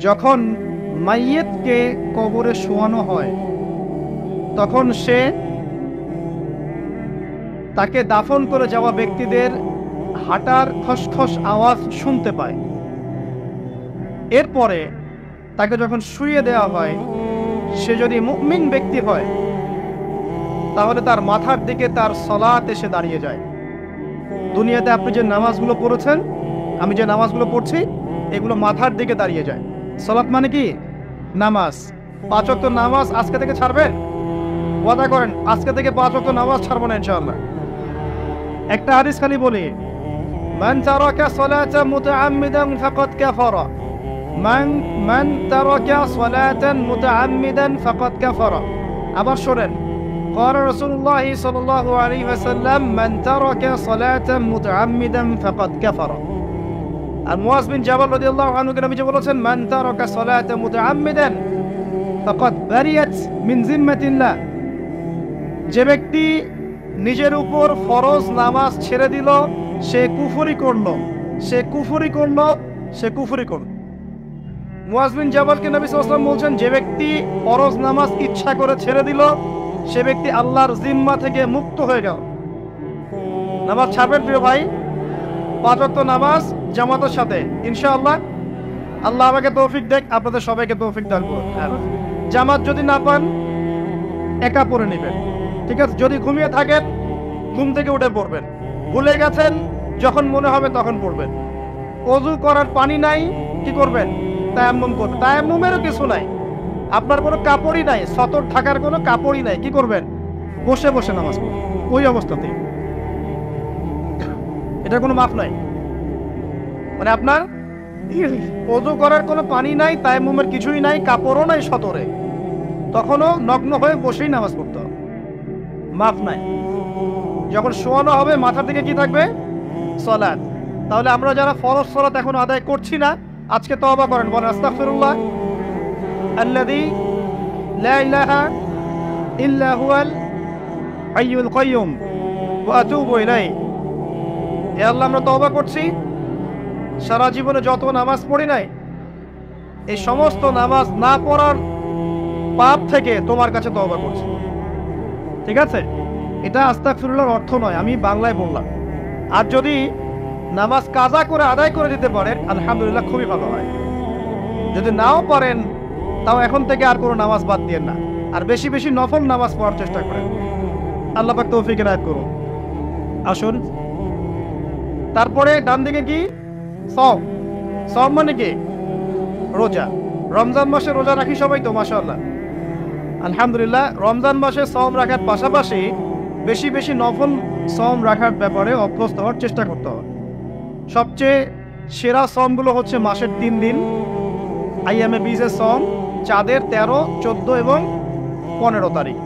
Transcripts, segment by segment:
যখন মাইয়েতকে কবরে শোয়ানো হয় তখন সে তাকে দাফন করে যাওয়া ব্যক্তিদের হাঁটার খসখস আওয়াজ শুনতে পায়। এরপরে তাকে যখন শুইয়ে দেওয়া হয়, সে যদি মুমিন ব্যক্তি হয় তাহলে তার মাথার দিকে তার সালাত এসে দাঁড়িয়ে যায়। দুনিয়াতে আপনি যে নামাজগুলো পড়েছেন, আমি যে নামাজগুলো পড়ছি, এগুলো মাথার দিকে দাঁড়িয়ে যায়। সালাত মানে কি? নামাজ। 5 ওয়াক্ত নামাজ আজকে থেকে ছাড়বেন? ওয়াদা করেন আজকে থেকে 5 ওয়াক্ত নামাজ ছাড়বো না ইনশাআল্লাহ। একটা হাদিস খালি বলি, মান তারাকা সালাতান মুতাআম্মিদান ফাকাদ কাফারা, মান তারাকা সালাতান মুতাআম্মিদান ফাকাদ কাফারা। আবার শুনেন, قال رسول الله صلى الله عليه وسلم من ترك صلاة متعمدا فقد كفر। আর মুয়াজ বিন জাবাল রাদিয়াল্লাহু আনহু কে নবী বলেছেন, মান তারাকা সালাতা মুতাআম্মিদান ফাকাদ বারিয়াত মিন জিম্মাতিল্লাহ। যে ব্যক্তি নিজের উপর ফরজ নামাজ ছেড়ে দিল, সে কুফরি করলো, সে কুফরি করলো, সে কুফরি করলো। মুয়াজ বিন জাবালকে নবী সাল্লাল্লাহু আলাইহি ওয়াসাল্লাম বলছেন, যে ব্যক্তি ফরজ নামাজ ইচ্ছা করে ছেড়ে দিল, সে ব্যক্তি আল্লাহর জিম্মা থেকে মুক্ত হয়ে গেল। নামাজ ছাড়বেন প্রিয় ভাই, 5 ওয়াক্ত নামাজ জামাতের সাথে ইনশাআল্লাহ। আল্লাহ আমাকে তৌফিক দেখ, আপনাদের সবাইকে তৌফিক দান করুন। জামাত যদি না পান একা পড়ে নেবেন, ঠিক আছে? যদি ঘুমিয়ে থাকেন ঘুম থেকে উঠে পড়বেন, ভুলে গেছেন যখন মনে হবে তখন পড়বেন। ওযু করার পানি নাই, কি করবেন? তায়াম্মুম করবেন। তায়াম্মুমেরও কিছু নাই, আপনার কোনো কাপড়ই নাই, সতর থাকার কোনো কাপড়ই নাই, কি করবেন? বসে বসে নামাজ পড়বেন ওই অবস্থাতেই। এটা কোনো মাফ নাই, মানে আপনার ওযু করার কোনো পানি নাই, তায়াম্মুমের কিছুই নাই, কাপড়ও নাই সতরে, তখনও নগ্ন হয়ে বসেই নামাজ পড়তে হবে, মাফ নাই। যখন শোয়ানো হবে মাথার দিকে কি থাকবে? সালাত। তাহলে আমরা যারা ফরজ সালাত এখন আদায় করছি না, আজকে তওবা করেন, বলেন আস্তাগফিরুল্লাহ আল্লাযী লা ইলাহা ইল্লা হুয়াল হাইয়ুল কাইয়্যুম ওয়া আতুবু ইলাইহি। হে আল্লাহ, আমরা তওবা করছি, সারা জীবনে যত নামাজ পড়ি নাই, এই সমস্ত নামাজ না পড়ার পাপ থেকে তোমার কাছে তওবা করছি। ঠিক আছে? এটা আস্তাগফিরুল্লাহর অর্থ নয়, আমি বাংলায় বললাম। আর যদি নামাজ কাজা করে আদায় করে দিতে পারেন আলহামদুলিল্লাহ, খুবই ভালো হয়। যদি নাও পারেন তাও এখন থেকে আর কোনো নামাজ বাদ দিয়েন না, আর বেশি বেশি নফল নামাজ পড়ার চেষ্টা করেন। আল্লাহ পাক তৌফিক এনায়েত করুন। আসুন, তারপরে ডান দিকে কি? সওম। সওম মানে কি? রোজা। রমজান মাসে রোজা রাখি সবাই তো, মাশাআল্লাহ, আলহামদুলিল্লাহ। রমজান মাসে সওম রাখার পাশাপাশি বেশি বেশি নফল সওম রাখার ব্যাপারে অভ্যস্ত হওয়ার চেষ্টা করতে হবে। সবচেয়ে সেরা সওমগুলো হচ্ছে মাসের 3 দিন, আইয়ামে বীজের সওম, চাঁদের 13, 14 এবং 15 তারিখ।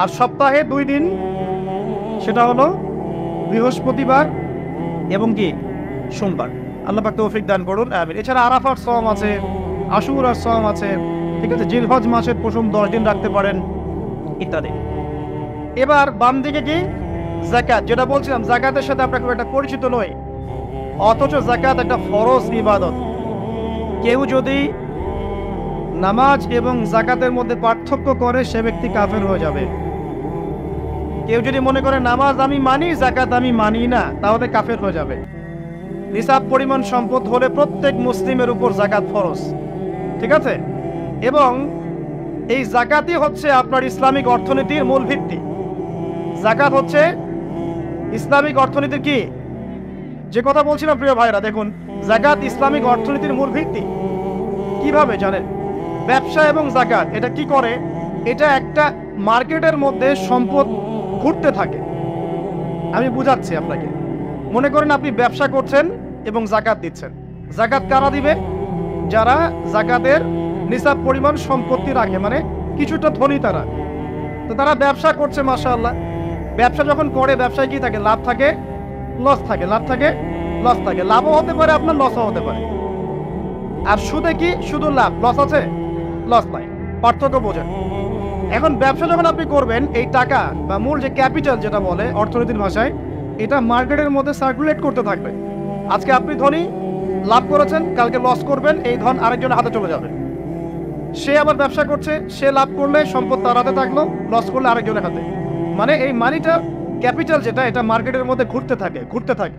আর সপ্তাহে 2 দিন, সেটা হলো বৃহস্পতিবার এবং কি সোমবার। আল্লাহ পাক তৌফিক দান করুন, আমিন। এছাড়া আরাফার সওম আছে, আশুরার সওম আছে, ঠিক আছে? জিলহজ মাসের প্রথম 10 দিন রাখতে পারেন, ইত্যাদি। এবার বাম দিকে কি? যাকাত। যেটা বলছিলাম, যাকাতের সাথে আমরা খুব একটা পরিচিত নই, অথচ যাকাত একটা ফরজ ইবাদত। কেউ যদি নামাজ এবং যাকাতের মধ্যে পার্থক্য করে, সে ব্যক্তি কাফের হয়ে যাবে। কেউ যদি মনে করে নামাজ আমি মানি, যাকাত আমি মানি না, তাহলে কাফের হয়ে যাবে। নিসাব পরিমাণ সম্পদ হলে প্রত্যেক মুসলিমের উপর যাকাত ফরজ, ঠিক আছে? এবং এই যাকাতই হচ্ছে আপনার ইসলামিক অর্থনীতির মূল ভিত্তি। যাকাত হচ্ছে ইসলামিক অর্থনীতির কি? যে কথা বলছিলাম প্রিয় ভাইরা, দেখুন, যাকাত ইসলামিক অর্থনীতির মূল ভিত্তি। কিভাবে জানেন? ব্যবসা এবং যাকাত এটা কি করে? এটা একটা মার্কেটের মধ্যে সম্পদ ঘুরতে থাকে। আমি বুঝাচ্ছি আপনাকে। মনে করেন আপনি ব্যবসা করছেন এবং যাকাত দিচ্ছেন। যাকাত কারা দিবে? যারা যাকাতের নিসাব পরিমাণ সম্পত্তি রাখে, মানে কিছুটা ধনী তারা। তো তারা ব্যবসা করছে, মাশাআল্লাহ। ব্যবসা যখন করে, ব্যবসায় কি থাকে? লাভ থাকে, লস থাকে, লাভ থাকে, লস থাকে। লাভও হতে পারে আপনার, লসও হতে পারে। আর সুদে কি? শুধু লাভ, লস আছে, লস নাই। পার্থক্য বোঝেন। এখন ব্যবসা যখন আপনি করবেন, এই টাকা বা মূল যে ক্যাপিটাল যেটা বলে অর্থনীতির ভাষায়, এটা মার্কেটের মধ্যে সার্কুলেট করতে থাকবে। আজকে আপনি ধনী, লাভ করেছেন, কালকে লস করবেন, এই ধন আরেকজনের হাতে চলে যাবে। সে আবার ব্যবসা করছে, সে লাভ করলে সম্পদ তার হাতে থাকলো, লস করলে আরেকজনের হাতে। মানে এই মানিটা, ক্যাপিটাল যেটা, এটা মার্কেটের মধ্যে ঘুরতে থাকে।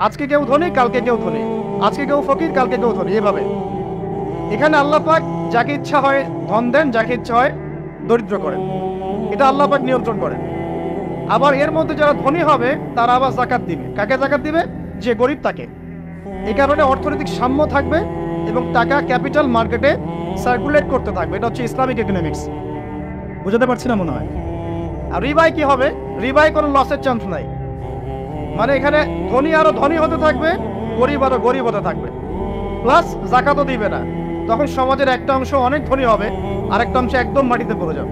আজকে কেউ ধনী, কালকে কেউ ধনী, আজকে কেউ ফকির, কালকে কেউ ধনী, এভাবে। এখানে আল্লাহ পাক যাকে ইচ্ছা হয় ধন দেন, যাকে ইচ্ছা হয় দরিদ্র করেন, এটা আল্লাহ পাক নিয়ন্ত্রণ করেন। আবার এর মধ্যে যারা ধনী হবে তারা আবার জাকাত দিবে। কাকে জাকাত দিবে? যে গরিব তাকে। এই কারণে অর্থনৈতিক সাম্য থাকবে এবং টাকা, ক্যাপিটাল মার্কেটে সার্কুলেট করতে থাকবে। এটা হচ্ছে ইসলামিক ইকোনমিক্স। বুঝতে পারছি না মনে হয়। আর রিবাই কি হবে? রিবাই কোনো লসের চান্স নাই। মানে এখানে ধনী আরো ধনী হতে থাকবে, গরিব আরো গরিব হতে থাকবে, প্লাস জাকাতও দিবে না। তখন সমাজের একটা অংশ অনেক ধনী হবে, আরেকটা অংশ একদম মাটিতে পড়ে যাবে,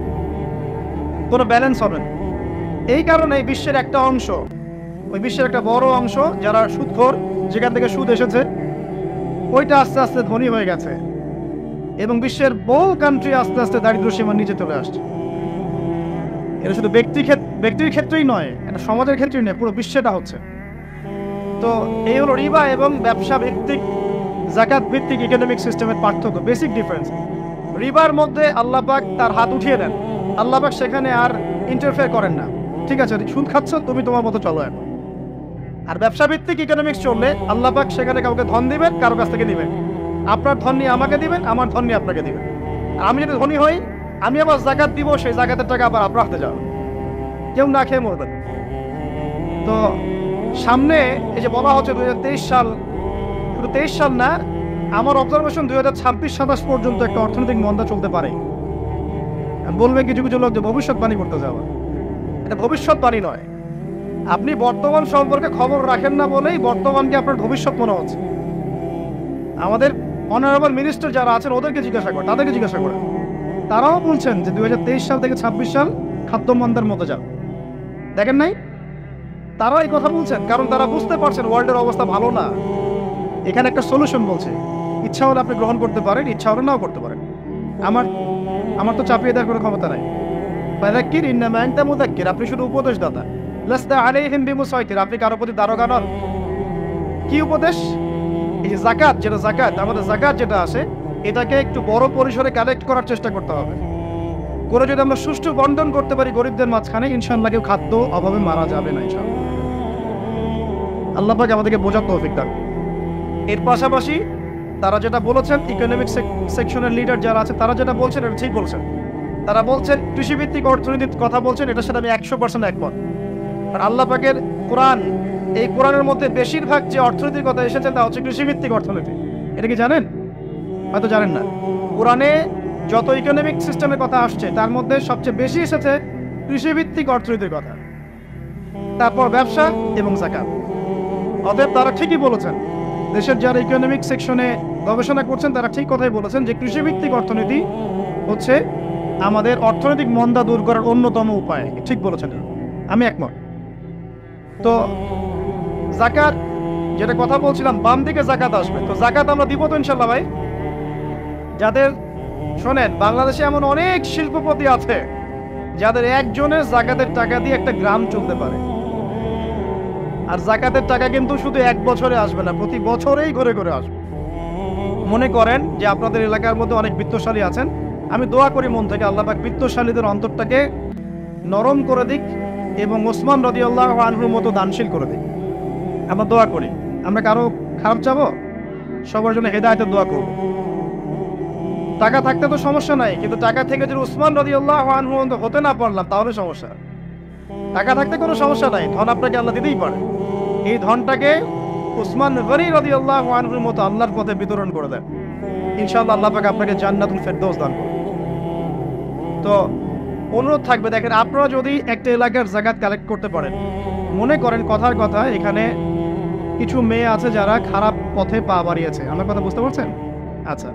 কোনো ব্যালেন্স হবে না। এই কারণে বিশ্বের একটা অংশ, ওই বিশ্বের একটা বড় অংশ যারা সুদখোর, যেখান থেকে সুদ এসেছে, ওইটা আস্তে আস্তে ধনী হয়ে গেছে এবং বিশ্বের বহু কান্ট্রি আস্তে আস্তে দারিদ্র্য সীমার নিচে চলে আসছে। এটা শুধু ব্যক্তির ক্ষেত্রেই নয়, এটা সমাজের ক্ষেত্রেই নয়, পুরো বিশ্বটা হচ্ছে। তো এই হলো রিবা এবং ব্যবসা ভিত্তিক, জাকাত ভিত্তিক ইকোনমিক সিস্টেমের পার্থক্য, বেসিক ডিফারেন্স। রিবার মধ্যে আল্লাহ পাক তার হাত উঠিয়ে দেন, আল্লাহ পাক সেখানে আর ইন্টারফেয়ার করেন না। ঠিক আছে, সুদ খাচ্ছ, তুমি তোমার মতো চলো এখন। আর ব্যবসা ভিত্তিক ইকোনমিক্স চললে আল্লাহ পাক সেখানে কাউকে ধন দিবেন, কারো কাছ থেকে দিবেন। আপনার ধন নিয়ে আমাকে দিবেন, আমার ধন নিয়ে আপনাকে দিবেন। আর আমি যদি ধনী হই, আমি আবার জাকাত দিব, সেই জাকাতের টাকা আবার আপনার হাতে যাবে, কেউ না খেয়ে মরবেন। তো সামনে এই যে বলা হচ্ছে 2023 সাল, শুধু 23 সাল না, আমার অবজারভেশন 2026-27 পর্যন্ত একটা অর্থনৈতিক মন্দা চলতে পারে। বলবে কিছু কিছু লোক যে ভবিষ্যৎবাণী করতে যাওয়া, এটা ভবিষ্যৎবাণী নয়। আপনি বর্তমান সম্পর্কে খবর রাখেন না বলেই বর্তমানকে আপনার ভবিষ্যৎ মনে হচ্ছে। আমাদের অনারেবল মিনিস্টার যারা আছেন ওদেরকে জিজ্ঞাসা করেন, তাদেরকে জিজ্ঞাসা করেন, তারাও বলছেন যে 2023 সাল থেকে 26 সাল খাদ্য মন্দার মতো যাবে। দেখেন নাই? তারাও এই কথা বলছেন কারণ তারা বুঝতে পারছেন ওয়ার্ল্ডের অবস্থা ভালো না। এখানে একটা সলিউশন বলছে, ইচ্ছা হলে আপনি গ্রহণ করতে পারেন, ইচ্ছা হলে নাও করতে পারেন। আমার তো চাপিয়ে দেওয়ার কোনো ক্ষমতা নাই। ফাযাক্কির ইন্নামা আনতা মুযাক্কির, আপনি শুধু উপদেশদাতা। লাস্তা আলাইহিম বিমুসাইতির, আপনি কারো প্রতি দারোগা নন। কি উপদেশ? এই যে জাকাত, যেটা জাকাত, আমাদের জাকাত যেটা আছে, এটাকে একটু বড় পরিসরে কালেক্ট করার চেষ্টা করতে হবে। করে যদি আমরা সুষ্ঠু বন্টন করতে পারি গরিবদের মাঝখানে, ইনশাআল্লাহ কেউ খাদ্য অভাবে মারা যাবে না ইনশাআল্লাহ। আল্লাহ পাক আমাদেরকে বোঝার তৌফিক দান। এর পাশাপাশি তারা যেটা বলেছেন, ইকোনমিক সেকশনের লিডার যারা আছে তারা যেটা বলছেন এটা ঠিক বলছেন। তারা বলছেন কৃষিভিত্তিক অর্থনীতির কথা বলছেন, এটার সাথে আমি 100% একমত। আর আল্লাহ পাকের কোরআন, এই কোরআনের মধ্যে বেশিরভাগ যে অর্থনীতির কথা এসেছে তা হচ্ছে কৃষিভিত্তিক অর্থনীতি। এটা কি জানেন? হয়তো জানেন না। কোরআনে যত ইকোনমিক সিস্টেমের কথা আসছে তার মধ্যে সবচেয়ে বেশি এসেছে কৃষিভিত্তিক অর্থনীতির কথা, তারপর ব্যবসা এবং জাকাত। অতএব তারা ঠিকই বলেছেন, দেশের যারা ইকোনমিক সেকশনে গবেষণা করছেন তারা ঠিক কথাই বলেছেন যে কৃষিভিত্তিক অর্থনীতি হচ্ছে আমাদের অর্থনৈতিক মন্দা দূর করার অন্যতম উপায়। ঠিক বলেছেন, আমি একমত। তো জাকাত, যেটা কথা বলছিলাম, বাম দিকে জাকাত আসবে, তো জাকাত আমরা দিব তো ইনশাল্লাহ ভাই। যাদের, শোনেন, বাংলাদেশে এমন অনেক শিল্পপতি আছে যাদের একজনের জাকাতের টাকা দিয়ে একটা গ্রাম চলতে পারে। আর জাকাতের টাকা কিন্তু শুধু এক বছরে আসবে না, প্রতি বছরেই ঘুরে ঘুরে আসবে। মনে করেন যে আপনাদের এলাকার মধ্যে অনেক বিত্তশালী আছেন, আমি দোয়া করি মন থেকে আল্লাহ পাক বিত্তশালীদের অন্তরটাকে নরম করে দিক এবং ওসমান রাদিয়াল্লাহু আনহুর মতো দানশীল করে দিক। আমরা দোয়া করি, আমরা কারো খারাপ চাবো, সবার জন্য হেদায়েতের দোয়া করব। টাকা থাকতে তো সমস্যা নাই, কিন্তু টাকা থেকে যদি ওসমান রাদিয়াল্লাহু আনহু হতে না পারলাম তাহলে সমস্যা। টাকা থাকতে কোনো সমস্যা নাই, ধন আপনাকে আল্লাহ দিতেই পারে। এই ধনটাকে ওসমান গনি রাদিয়াল্লাহু আনহুর মতো আল্লাহর পথে বিতরণ করে দেন, ইনশাআল্লাহ আল্লাহ পাক আপনাকে জান্নাতুল ফেরদৌস দান করবে। তো অনুরোধ থাকবে, দেখেন, আপনারা যদি একটা এলাকার জাকাত কালেক্ট করতে পারেন, মনে করেন কথার কথা এখানে কিছু মেয়ে আছে যারা খারাপ পথে পা বাড়িয়েছে, আমার কথা বুঝতে পারছেন? আচ্ছা,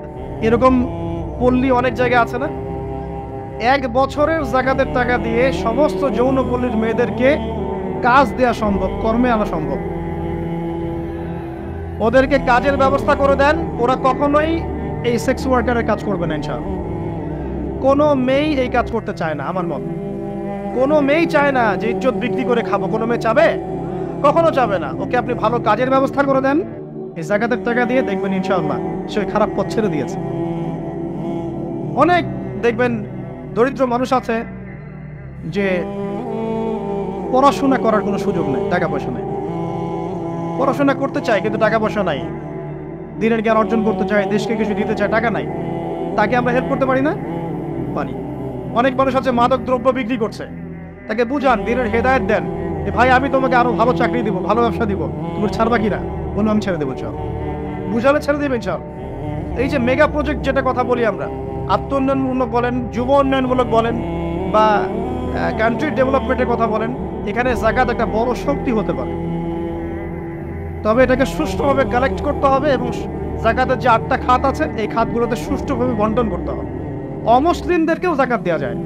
এরকম পল্লী অনেক জায়গায় আছে না? এক বছরের জাকাতের টাকা দিয়ে সমস্ত যৌনপল্লীর মেয়েদেরকে কাজ দেওয়া সম্ভব, কর্মে আনা সম্ভব। ওদেরকে কাজের ব্যবস্থা করে দেন, ওরা কখনোই এই সেক্স ওয়ার্কারের কাজ করবে না ইনশাআল্লাহ। কোনো মেয়েই এই কাজ করতে চায় না, আমার মত। কোনো মেয়েই চায় না যে ইজ্জত বিক্রি করে খাবো, কোনো মেয়ে চাবে? কখনো চাবে না। ওকে আপনি ভালো কাজের ব্যবস্থা করে দেন, এই জাকাতের টাকা দিয়ে দেখবেন ইনশাআল্লাহ সে খারাপ পথ ছেড়ে দিয়েছে। অনেক দেখবেন দরিদ্র মানুষ আছে যে পড়াশোনা করার কোনো সুযোগ নেই, টাকা পয়সা নেই, পড়াশোনা করতে চায় কিন্তু টাকা পয়সা নাই, দিনের জ্ঞান অর্জন করতে চায়, দেশকে কিছু দিতে চায়, টাকা নাই, তাকে আমরা হেল্প করতে পারি না? পারি। অনেক মানুষ আছে মাদক দ্রব্য বিক্রি করছে, তাকে বুঝান, দিনের হেদায়েত দেন যে ভাই আমি তোমাকে আরো ভালো চাকরি দিব, ভালো ব্যবসা দিব, তুমি ছাড়বা কিনা? বলুন আমি ছেড়ে দেবো, চল। বুঝালে ছেড়ে দেবেন, চল। এই যে মেগা প্রজেক্ট যেটা কথা বলি আমরা, আত্ম উন্নয়নমূলক বলেন, যুব উন্নয়নমূলক বলেন, বা কান্ট্রি ডেভেলপমেন্টের কথা বলেন, এখানে জাকাত একটা বড় শক্তি হতে পারে। তবে এটাকে সুষ্ঠুভাবে কালেক্ট করতে হবে এবং জাকাতের যে 8টা খাত আছে এই খাতগুলোতে সুষ্ঠুভাবে বন্টন করতে হবে। অমুসলিমদেরকেও জাকাত দেওয়া যায়,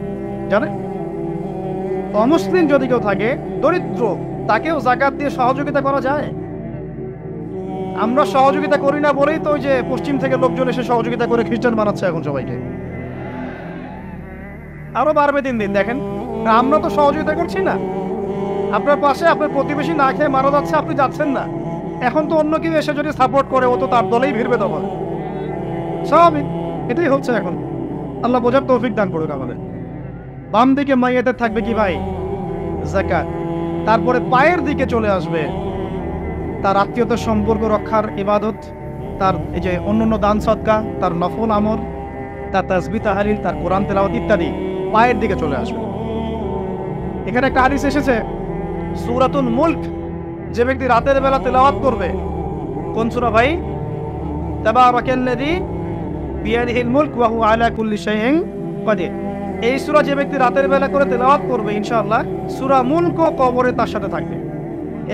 জানেন? অমুসলিম যদি কেউ থাকে, দরিদ্র, তাকেও জাকাত দিয়ে সহযোগিতা করা যায়। আমরা সহযোগিতা করি না বলেই তো ওই যে পশ্চিম থেকে লোকজন এসে সহযোগিতা করে খ্রিস্টান বানাচ্ছে এখন সবাইকে। আরো বাড়বে দিন দিন, দেখেন। আমরা তো সহযোগিতা করছি না। আপনার পাশে আপনার প্রতিবেশী না খেয়ে মারা যাচ্ছে, আপনি যাচ্ছেন না। এখন তো অন্য কেউ এসে যদি সাপোর্ট করে, ও তো তার দলেই ভিড়বে তখন। স্বাভাবিক, এটাই হচ্ছে এখন। আল্লাহ বোঝার তৌফিক দান করুক আমাদের। বাম দিকে মাইয়াতের থাকবে কি ভাই? যাকাত। তারপরে পায়ের দিকে চলে আসবে তার আত্মীয়তার সম্পর্ক রক্ষার ইবাদত, তার এই যে অন্যান্য দান সদকা, তার নফল আমল, তার তাসবিহ তাহলিল, তার কোরআন তেলাওয়াত ইত্যাদি পায়ের দিকে চলে আসবে। এখানে একটা হাদিস এসেছে, সূরাতুল মুলক যে ব্যক্তি রাতের বেলা তেলাওয়াত করবে, কোন সূরা ভাই? তাবারাকাল্লাযী বিয়াদিহিল মুলক ওয়া হুয়া আলা কুল্লি শাইইন কাদির। এই সূরা যে ব্যক্তি রাতের বেলা করে তেলাওয়াত করবে, ইনশাআল্লাহ সূরা মুলক কবরে তার সাথে থাকবে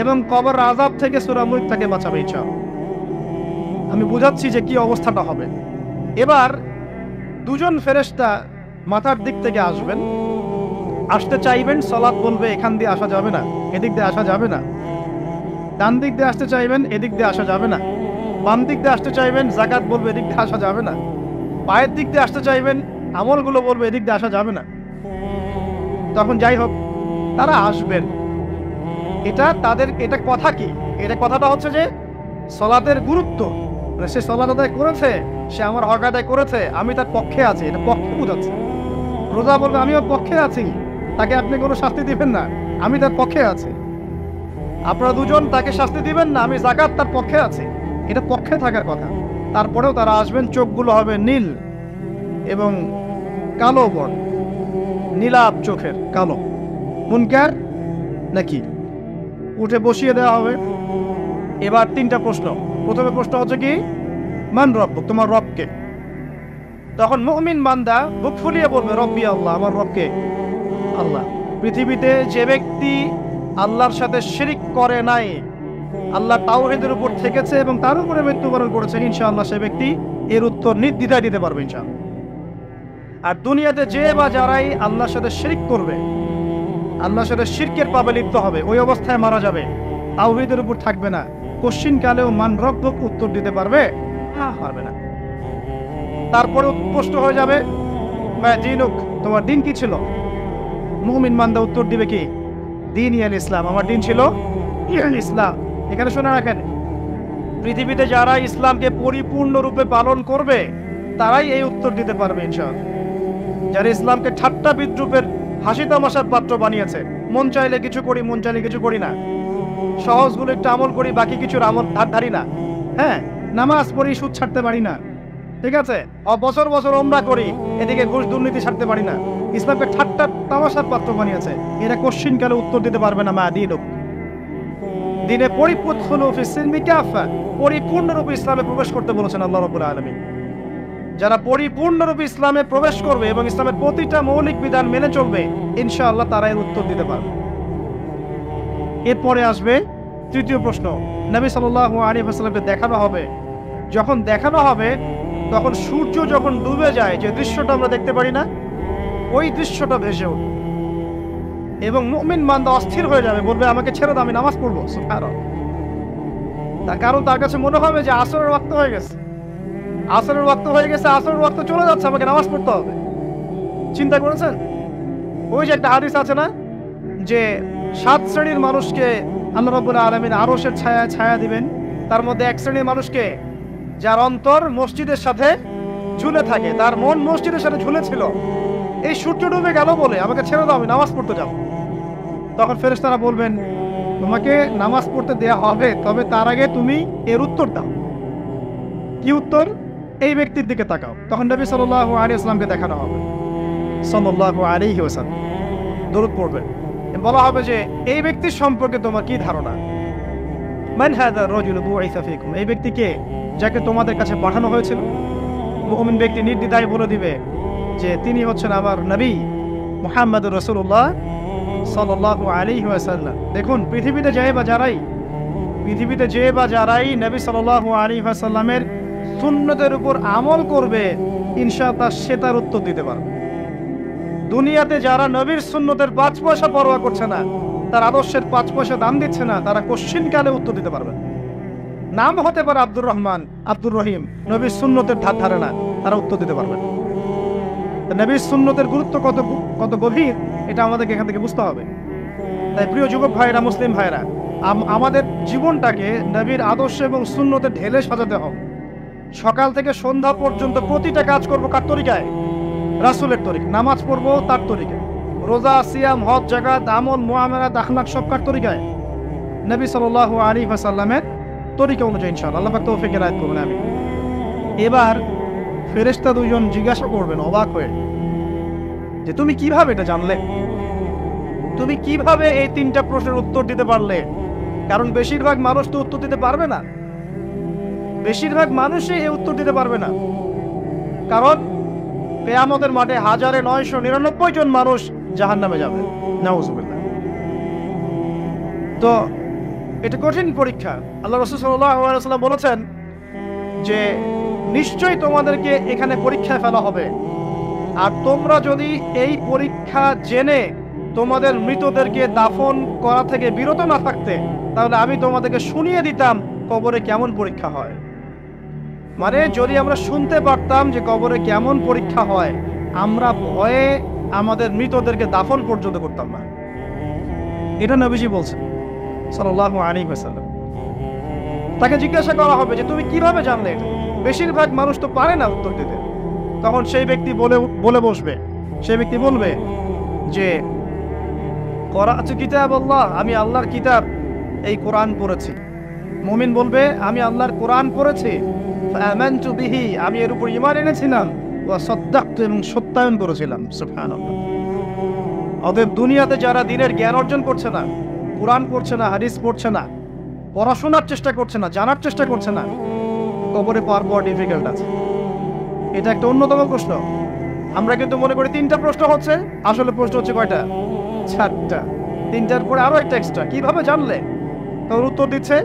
এবং কবর আযাব থেকে সূরা মুলক তাকে বাঁচাবে ইনশাআল্লাহ। আমি বুঝাচ্ছি যে কি অবস্থাটা হবে। এবার দুজন ফেরেশতা মাথার দিক থেকে আসবেন, আসতে চাইবেন, সালাত বলবে এখান দিয়ে আসা যাবে না, এদিক দিয়ে আসা যাবে না। ডান দিক দিয়ে আসতে চাইবেন, এদিক দিয়ে আসা যাবে না। বাম দিক দিয়ে আসতে চাইবেন, যাকাত বলবে এদিক দিয়ে আসা যাবে না। পায়ের দিক দিয়ে আসতে চাইবেন, আমলগুলো বলবে এদিক দিয়ে আসা যাবে না। তখন যাই হোক, তারা আসবেন। এটা তাদের, এটা কথা কি? এটা কথাটা হচ্ছে যে সালাতের গুরুত্ব, মানে সে সালাত আদায় করেছে, সে আমার হক আদায় করেছে, আমি তার পক্ষে আছি, এটা পক্ষে বোঝাচ্ছে। রোজা বলবে আমি ওর পক্ষে আছি, তাকে আপনি কোনো শাস্তি দিবেন না, আমি তার পক্ষে আছি। আপনারা দুজন তাকে শাস্তি দিবেন না, আমি যাকাত তার পক্ষে আছি, এটা পক্ষে থাকার কথা। তারপরেও তারা আসবেন, চোখগুলো হবে নীল এবং কালো বর্ণ, নীলাভ চোখের, কালো। মুনকার নাকি উঠে বসিয়ে দেওয়া হবে। এবার 3টা প্রশ্ন। প্রথমে প্রশ্ন হচ্ছে কি, মান রব্বুক, তোমার রবকে? তখন মুমিন বান্দা বুক ফুলিয়ে বলবে রব্বি আল্লাহ, আমার রবকে আল্লাহ। পৃথিবীতে যে ব্যক্তি আল্লাহর সাথে শিরিক করে নাই, আল্লাহ তাওহীদের উপর থেকেছে এবং তার উপরে মৃত্যুবরণ করেছে, ইনশাআল্লাহ সে ব্যক্তি এর উত্তর নির্দ্বিধায় দিতে পারবে ইনশাআল্লাহ। আর দুনিয়াতে যে বা যারাই আল্লাহর সাথে শিরিক করবে, আল্লাহর সাথে শিরকের পাবে লিপ্ত হবে, ওই অবস্থায় মারা যাবে, তাওহীদের উপর থাকবে না, কোশ্চিন কালেও মান রব্বুক উত্তর দিতে পারবে পারবে না। তারপরে প্রশ্ন হয়ে যাবে মা দীনুক, তোমার দিন কি ছিল? মুমিন বান্দা উত্তর দিবে কি, দিন ইয়াল ইসলাম, আমার দিন ছিল ইয়াল ইসলাম। এখানে শুনে রাখেন, পৃথিবীতে যারা ইসলামকে পরিপূর্ণরূপে পালন করবে তারাই এই উত্তর দিতে পারবে ইনশাআল্লাহ। যারা ইসলামকে ঠাট্টা বিদ্রুপের হাসি তামাশার পাত্র বানিয়েছে, মন চাইলে কিছু করি, মন চাইলে কিছু করি না, সহজগুলো একটু আমল করি, বাকি কিছুর আমল ধারি না, হ্যাঁ নামাজ পড়ি, সুদ ছাড়তে পারি না, ঠিক আছে, বছর বছর ওমরা করি, এদিকে ঘুষ দুর্নীতি ছাড়তে পারি না, ইসলামকে ঠাট্টা তামাশার পাত্র বানিয়েছে, এরা কোশ্চিন কালে উত্তর দিতে পারবে না মা দীনুক, দিনে পরিপূর্ণরূপে ইসলামে প্রবেশ করতে বলেছেন আল্লাহ রাব্বুল আলামিন। যারা পরিপূর্ণরূপে ইসলামে প্রবেশ করবে এবং ইসলামের প্রতিটা মৌলিক বিধান মেনে চলবে, ইনশাআল্লাহ তারা এর উত্তর দিতে পারবে। এরপরে আসবে 3য় প্রশ্ন। নবী সাল্লাল্লাহু আলাইহি ওয়াসাল্লামকে দেখানো হবে, যখন দেখানো হবে তখন সূর্য যখন ডুবে যায়, যে দৃশ্যটা আমরা দেখতে পারি না, ওই দৃশ্যটা ভেসে উঠবে এবং মুমিন বান্দা অস্থির হয়ে যাবে, বলবে আমাকে ছেড়ে দাও, আমি নামাজ পড়বো। সুবহানাল্লাহ। তার কারণ তার কাছে মনে হবে যে আসরের ওয়াক্ত হয়ে গেছে, আসরের ওয়াক্ত হয়ে গেছে, আসরের ওয়াক্ত চলে যাচ্ছে, আমাকে নামাজ পড়তে হবে। চিন্তা করেছেন? ওই যে একটা হাদিস আছে না, যে 7 শ্রেণীর মানুষকে আল্লাহ রাব্বুল আলামিন আরশের ছায়া দিবেন, তার মধ্যে এক শ্রেণীর মানুষকে যার অন্তর মসজিদের সাথে ঝুলে থাকে, তার মন মসজিদের সাথে ঝুলেছিল, এই সূর্য ডুবে গেল বলে আমাকে ছেড়ে দাও, আমি নামাজ পড়তে যাব। তখন ফেরেশতারা বলবেন, তোমাকে নামাজ পড়তে দেয়া হবে, তবে তার আগে তুমি এর উত্তর দাও। কি উত্তর? এই ব্যক্তির দিকে তাকাও। তখন নবী সাল্লাল্লাহু আলাইহি ওয়াসাল্লামকে দেখানো হবে, সাল্লাল্লাহু আলাইহি ওয়াসাল্লাম দরুদ পড়বেন। বলা হবে যে এই ব্যক্তির সম্পর্কে তোমার কি ধারণা? মান হাযা রাজুলু বুইসা ফীকুম, এই ব্যক্তিকে যাকে তোমাদের কাছে পাঠানো হয়েছিল। মুমিন ব্যক্তি নির্দ্বিধায় বলে দিবে যে তিনি হচ্ছেন আমার নবী মুহাম্মদুর রাসূলুল্লাহ সাল্লাল্লাহু আলাইহি ওয়াসাল্লাম। দেখুন, পৃথিবীতে যে বা যারাই নবী সাল্লাল্লাহু আলাইহি ওয়াসাল্লামের সুন্নতের উপর আমল করবে, ইনশাআল্লাহ সে তার উত্তর দিতে পারবে। দুনিয়াতে যারা নবীর সুন্নতের 5 পয়সা পরোয়া করছে না, তার আদর্শের 5 পয়সা দাম দিচ্ছে না, তারা কোশ্চিনকালে উত্তর দিতে পারবে। নাম হতে পারে আব্দুর রহমান, আব্দুর রহিম, নবীর সুন্নতের ধার ধারে না, তারা উত্তর দিতে পারবে। নবীর সুন্নতের গুরুত্ব কত গভীর, এটা আমাদেরকে এখান থেকে বুঝতে হবে। তাই প্রিয় যুবক ভাইরা, মুসলিম ভাইরা, আমাদের জীবনটাকে নবীর আদর্শ এবং সুন্নতে ঢেলে সাজাতে হবে। সকাল থেকে সন্ধ্যা পর্যন্ত প্রতিটা কাজ করবো কার তরিকায়? রাসূলের তরিকা। নামাজ পড়বো তার তরিকায়, রোজা, সিয়াম, হজ, যাকাত, আমল, মুআমালাত, আখলাক সব কার তরিকায়? নবী সাল্লাল্লাহু আলাইহি ওয়াসাল্লামের তরিকা অনুযায়ী ইনশাআল্লাহ। আল্লাহ পাক তৌফিক এনায়েত করুন, আমিন। এবার ফেরেশতা দুইজন জিজ্ঞাসা করবেন অবাক হয়ে যে তুমি কিভাবে এটা জানলে? তুমি কিভাবে এই 3টা প্রশ্নের উত্তর দিতে পারলে? কারণ বেশিরভাগ মানুষ তো উত্তর দিতে পারবে না, বেশিরভাগ মানুষই এই উত্তর দিতে পারবে না। কারণ কিয়ামতের মাঠে 1999 জন মানুষ জাহান্নামে যাবে, নাউযুবিল্লাহ। তো এটা কঠিন পরীক্ষা। আল্লাহ রাসূল সাল্লাল্লাহু আলাইহি ওয়াসাল্লাম বলেছেন যে নিশ্চয়ই তোমাদেরকে এখানে পরীক্ষায় ফেলা হবে, আর তোমরা যদি এই পরীক্ষা জেনে তোমাদের মৃতদেরকে দাফন করা থেকে বিরত না থাকতে, তাহলে আমি তোমাদেরকে শুনিয়ে দিতাম কবরে কেমন পরীক্ষা হয়। মানে যদি আমরা শুনতে পারতাম যে কবরে কেমন পরীক্ষা হয়, আমরা ভয়ে আমাদের মৃতদেরকে দাফন পর্যন্ত করতাম না। এটা নবীজি বলছেন সাল্লাল্লাহু আলাইহি ওয়াসাল্লাম। তাকে জিজ্ঞাসা করা হবে যে তুমি কিভাবে জানলে এটা? বেশিরভাগ মানুষ তো পারে না উত্তর দিতে। তখন সেই ব্যক্তি বলে বসবে, সেই ব্যক্তি বলবে যে করাতু কিতাবাল্লাহ, আমি আল্লাহর কিতাব এই কোরআন পড়েছি। মুমিন বলবে আমি আল্লাহর কোরআন পড়েছি, ফাআমানতু বিহি, আমি এর উপর ঈমান এনেছিলাম, ওয়া সাদ্দাকতু, এবং সত্যায়ন করেছিলাম। সুবহানাল্লাহ। অতএব দুনিয়াতে যারা দ্বীনের জ্ঞান অর্জন করছে না, কোরআন পড়ছে না, হাদিস পড়ছে না, পড়াশোনার চেষ্টা করছে না, জানার চেষ্টা করছে না, কবরে পাওয়ার বড় ডিফিকাল্ট আছে। এটা একটা অন্যতম প্রশ্ন। আমরা কিন্তু মনে করি 3টা প্রশ্ন হচ্ছে, আসলে প্রশ্ন হচ্ছে কয়টা? 4টা। 3টার পরে আরো একটা এক্সট্রা। কিভাবে জানলে? তখন উত্তর দিচ্ছে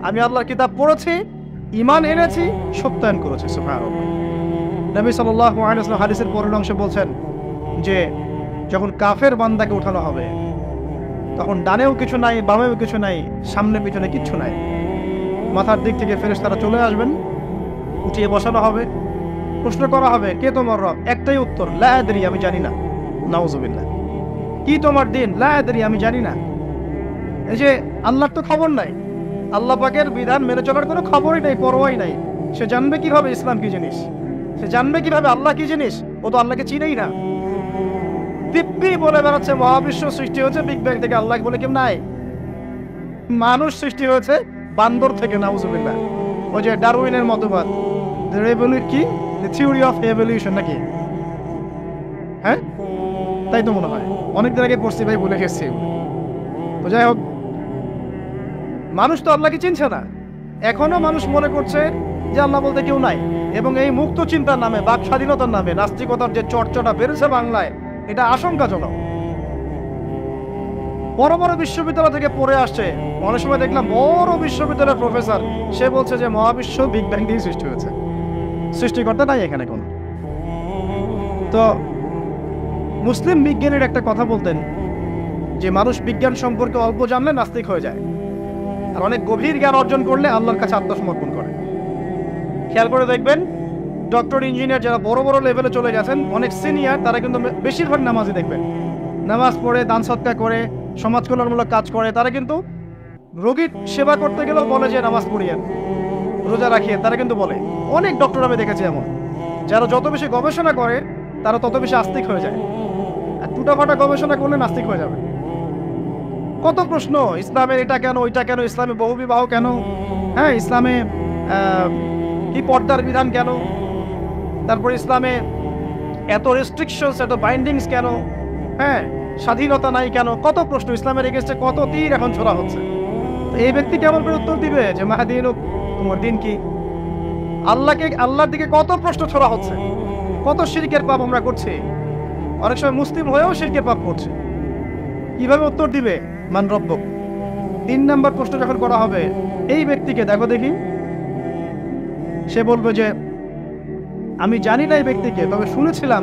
আমি আল্লাহর কিতাব পড়েছি, ঈমান এনেছি, সত্যায়ন করেছি। সুবহানাল্লাহ। নবী সাল্লাল্লাহু আলাইহি ওয়াসাল্লাম হাদিসের পরের অংশে বলছেন যে যখন কাফের বান্দাকে উঠানো হবে, তখন ডানেও কিছু নাই, বামেও কিছু নাই, সামনে পিছনে কিচ্ছু নাই। মাথার দিক থেকে ফেরেশতারা চলে আসবেন, উঠিয়ে বসানো হবে, প্রশ্ন করা হবে কে তোমার রব? একটাই উত্তর, লা আদরি, আমি জানি না। নাউযুবিল্লাহ। কি তোমার দিন? লা আদরি, আমি জানি না। এই যে আল্লাহর তো খবর নাই, আল্লাহ পাকের বিধান মেনে চলার কোনো খবরই নাই, পরোয়াই নাই। সে জানবে কিভাবে ইসলাম কি জিনিস? সে জানবে কিভাবে আল্লাহ কি জিনিস? ও তো আল্লাহকে চিনেই না। দিব্যি বলে বেড়াচ্ছে মহাবিশ্ব সৃষ্টি হয়েছে বিগ ব্যাং থেকে, আল্লাহ বলে কেউ নাই। মানুষ সৃষ্টি হয়েছে বান্দর থেকে, নাউযুবিল্লাহ। ওই যে ডারউইনের মতবাদ, কি থিওরি অফ এভলিউশন নাকি? হ্যাঁ, তাই তো মনে হয়। অনেকদিন আগে পড়ছি ভাই, ভুলে গেছি। তো যাই হোক, মানুষ তো আল্লাহকে চিনছে না। এখনো মানুষ মনে করছে যে আল্লাহ বলতে কেউ নাই, এবং এই মুক্ত চিন্তার নামে, বাক স্বাধীনতার নামে নাস্তিকতার যে চর্চাটা বেড়েছে বাংলায়, এটা আশঙ্কাজনক। বড় বড় বিশ্ববিদ্যালয় থেকে পড়ে আসছে, অনেক সময় দেখলাম বড় বিশ্ববিদ্যালয়ের প্রফেসর, সে বলছে যে মহাবিশ্ব বিগ ব্যাং দিয়ে সৃষ্টি হয়েছে, সৃষ্টিকর্তা নাই এখানে কোনো। তো মুসলিম বিজ্ঞানীর একটা কথা বলতেন যে মানুষ বিজ্ঞান সম্পর্কে অল্প জানলে নাস্তিক হয়ে যায়, আর অনেক গভীর জ্ঞান অর্জন করলে আল্লাহর কাছে আত্মসমর্পণ করে। খেয়াল করে দেখবেন, ডক্টর, ইঞ্জিনিয়ার যারা বড় বড় লেভেলে চলে গেছেন, অনেক সিনিয়র, তারা কিন্তু বেশিরভাগ নামাজি দেখবেন, নামাজ পড়ে, দান সৎকার করে, সমাজ কল্যাণমূলক কাজ করে, তারা কিন্তু রোগীর সেবা করতে গেলেও বলে যে নামাজ পড়িয়েন, রোজা রাখিয়ে, তারা কিন্তু বলে। অনেক ডক্টর আমি দেখেছি এমন, যারা যত বেশি গবেষণা করে তারা তত বেশি আস্তিক হয়ে যায়, আর টুটাফাটা গবেষণা করলে নাস্তিক হয়ে যাবে। কত প্রশ্ন, ইসলামের এটা কেন, ওইটা কেন, ইসলামে বহুবিবাহ কেন, হ্যাঁ ইসলামে কি পর্দার বিধান কেন, তারপর ইসলামে এত রেস্ট্রিকশনস, এত বাইন্ডিংস কেন, হ্যাঁ স্বাধীনতা নাই কেন, কত প্রশ্ন ইসলামের এগেস্টে, কত তীর এখন ছোড়া হচ্ছে। এই ব্যক্তি কেমন করে উত্তর দিবে যে মাহাদিনুক, তোমার দিন কি? আল্লাহর দিকে কত প্রশ্ন ছোড়া হচ্ছে, কত শিরকের পাপ আমরা করছি, অনেক সময় মুসলিম হয়েও শিরকের পাপ করছে। কিভাবে উত্তর দিবে মান রব্বুক? 3 নম্বর প্রশ্ন যখন করা হবে এই ব্যক্তিকে, দেখো দেখি, সে বলবে যে আমি জানি না এই ব্যক্তিকে, তবে শুনেছিলাম,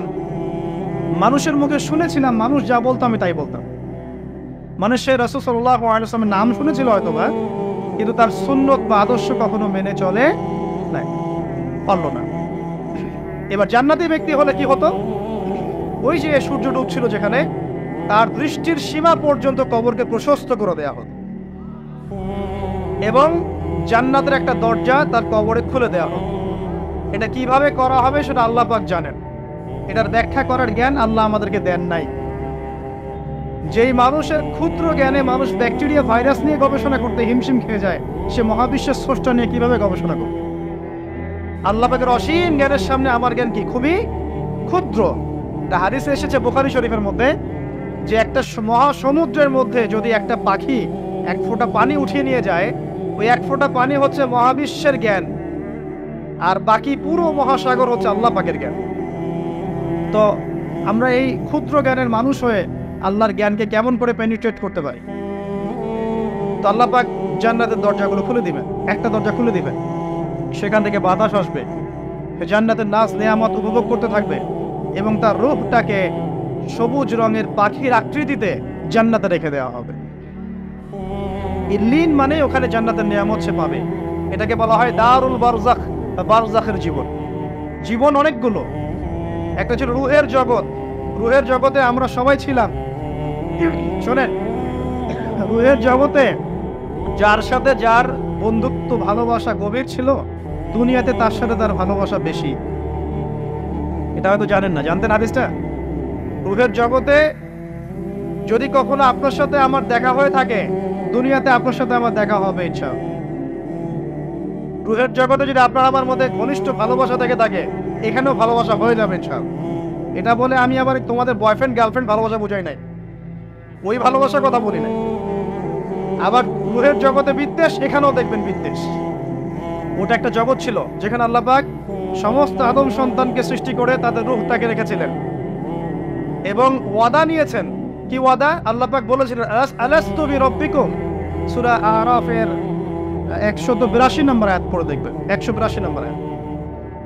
মানুষের মুখে শুনেছিলাম, মানুষ যা বলতো আমি তাই বলতাম। মানে সে রাসূল সাল্লাল্লাহু আলাইহি ওয়াসাল্লামের নাম শুনেছিল হয়তোবা, কিন্তু তার সুন্নত বা আদর্শ কখনো মেনে চলে নাই, পারলো না। এবার জান্নাতি ব্যক্তি হলে কি হতো? ওই যে সূর্য ডুবছিল যেখানে, তার দৃষ্টির সীমা পর্যন্ত কবরকে প্রশস্ত করে দেয়া হতো, এবং জান্নাতের একটা দরজা তার কবরে খুলে দেওয়া হতো। এটা কিভাবে করা হবে সেটা আল্লাহ পাক জানেন, এটার ব্যাখ্যা করার জ্ঞান আল্লাহ আমাদেরকে দেন নাই। যেই মানুষের ক্ষুদ্র জ্ঞানে মানুষ ব্যাকটেরিয়া ভাইরাস নিয়ে গবেষণা করতে হিমশিম খেয়ে যায়, সে মহাবিশ্বের স্রষ্টা নিয়ে কিভাবে গবেষণা করবে? আল্লাহ পাকের অসীম জ্ঞানের সামনে আমার জ্ঞান কি? খুবই ক্ষুদ্র। একটা হাদিসে এসেছে বুখারী শরীফের মধ্যে, যে একটা মহাসমুদ্রের মধ্যে যদি একটা পাখি 1 ফোঁটা পানি উঠিয়ে নিয়ে যায়, ওই 1 ফোঁটা পানি হচ্ছে মহাবিশ্বের জ্ঞান, আর বাকি পুরো মহাসাগর হচ্ছে আল্লাহ পাকের জ্ঞান। তো আমরা এই ক্ষুদ্র জ্ঞানের মানুষ হয়ে আল্লাহর জ্ঞানকে কেমন করে পেনিট্রেট করতে পারি? তো আল্লাহ পাক জান্নাতের দরজাগুলো খুলে দিবেন, একটা দরজা খুলে দিবেন, সেখান থেকে বাতাস আসবে, জান্নাতের নাজ নেয়ামত উপভোগ করতে থাকবে, এবং তার রূহটাকে সবুজ রঙের পাখির আকৃতিতে জান্নাতে রেখে দেওয়া হবে। ইল্লিন মানে ওখানে জান্নাতের নিয়ামত সে পাবে। এটাকে বলা হয় দারুল বারজাখ, বারজাখের জীবন। জীবন অনেকগুলো, একটা ছিল রুহের জগৎ, রুহের জগতে আমরা সবাই ছিলাম। শোনেন, রুহের জগতে যার সাথে যার বন্ধুত্ব ভালোবাসা গভীর ছিল, দুনিয়াতে তার সাথে তার ভালোবাসা বেশি। এটা হয়তো জানেন না, জানতেন হাদিসটা? রুহের জগতে যদি কখনো আপনার সাথে আমার দেখা হয়ে থাকে, দুনিয়াতে আপনার সাথে আমার দেখা হবে ইনশাআল্লাহ। রুহের জগতে যদি আপনার আমার মধ্যে ঘনিষ্ঠ ভালোবাসা থেকে থাকে, এখানেও ভালোবাসা হয়ে যাবে ইনশাআল্লাহ। এটা বলে আমি আবার তোমাদের বয়ফ্রেন্ড গার্লফ্রেন্ড ভালোবাসা বুঝাই নাই, ওই ভালোবাসার কথা বলি নাই। আবার রুহের জগতে বিদ্বেষ, এখানেও দেখবেন বিদ্বেষ। ওটা একটা জগৎ ছিল যেখানে আল্লাহ পাক সমস্ত আদম সন্তানকে সৃষ্টি করে তাদের রূহটাকে রেখেছিলেন, এবং ওয়াদা নিয়েছেন। কি ওয়াদা? আল্লাহ পাক বলেছিলেন আলাস্তু বিরাব্বিকুম, সূরা আরাফের 182 নম্বর আয়াত পড়ে দেখবেন, 182 নম্বর আয়াত।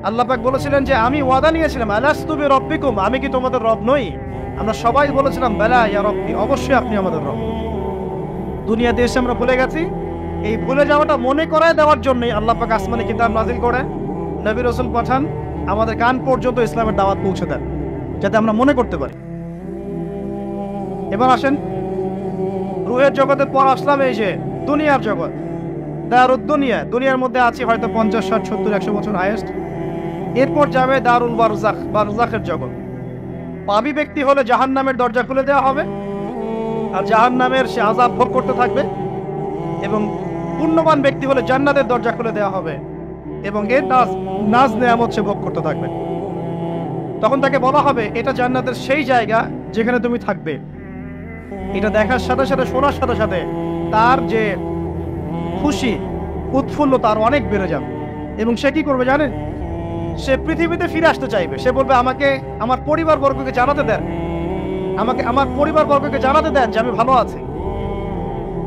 আল্লাহ পাক বলেছিলেন যে আমি ওয়াদা নিয়েছিলাম, আলাস্তু বিরাব্বিকুম, আমি কি তোমাদের রব নই? আমরা সবাই বলেছিলাম বেলা ইয়া রব্বি, অবশ্যই আপনি আমাদের রব। দুনিয়াতে এসে আমরা ভুলে গেছি। এই ভুলে যাওয়াটা মনে করায় দেওয়ার জন্যই আল্লাহ পাক আসমানে কিতাব নাজিল করে, নবী রাসূল পাঠান, আমাদের কান পর্যন্ত ইসলামের দাওয়াত পৌঁছে দেন, যাতে আমরা মনে করতে পারি। এবার আসেন রুহের জগতের পর আসলাম এই যে দুনিয়ার জগৎ, দারুদ দুনিয়া। দুনিয়ার মধ্যে আছি হয়তো 50, 60, 70, 100 বছর হাইয়েস্ট। এরপর যাবে দারুল বারজাখ, বারজাখের জগৎ। পাপী ব্যক্তি হলে জাহান্নামের দরজা খুলে দেওয়া হবে, আর জাহান্নামের সে আযাব ভোগ করতে থাকবে, এবং পুণ্যবান ব্যক্তি হলে জান্নাতের দরজা খুলে দেওয়া হবে, এবং এর নাজ নেয়ামত সে ভোগ করতে থাকবে। তখন তাকে বলা হবে এটা জান্নাতের সেই জায়গা যেখানে তুমি থাকবে। এটা দেখার সাথে সাথে, শোনার সাথে সাথে তার যে খুশি উৎফুল্লতা আরো অনেক বেড়ে যাবে, এবং সে কি করবে জানেন? সে পৃথিবীতে ফিরে আসতে চাইবে। সে বলবে আমাকে আমার পরিবার বর্গকে জানাতে দেন, আমাকে আমার পরিবার বর্গকে জানাতে দেন যে আমি ভালো আছি।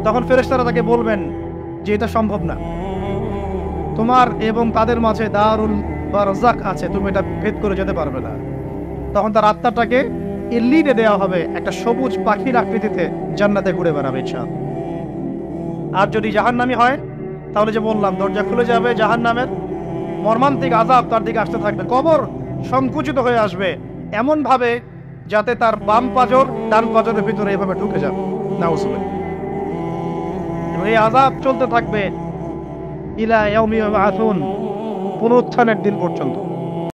তখন ফেরেশতারা তাকে বলবেন যে এটা সম্ভব না, তোমার এবং তাদের মাঝে দারুল বারজাখ আছে, তুমি এটা ভেদ করে যেতে পারবে না। তখন তার আত্মাটাকে ইল্লিনে দেওয়া হবে, একটা সবুজ পাখির আকৃতিতে জান্নাতে ঘুরে বেড়াবে ইনশাআল্লাহ। আর যদি জাহান্নামী হয়, তাহলে যে বললাম দরজা খুলে যাবে, জাহান্নামের মর্মান্তিক আযাব তার দিকে আসতে থাকবে, কবর সংকুচিত হয়ে আসবে এমন ভাবে যাতে তার বাম পাজর ডান পাজরের ভিতরে এভাবে ঢুকে যাবে। নাউজুবিল্লাহ। এই আযাব চলতে থাকবে ইলা ইয়াউমি ইউবআসুন, পুনরুত্থানের দিন পর্যন্ত।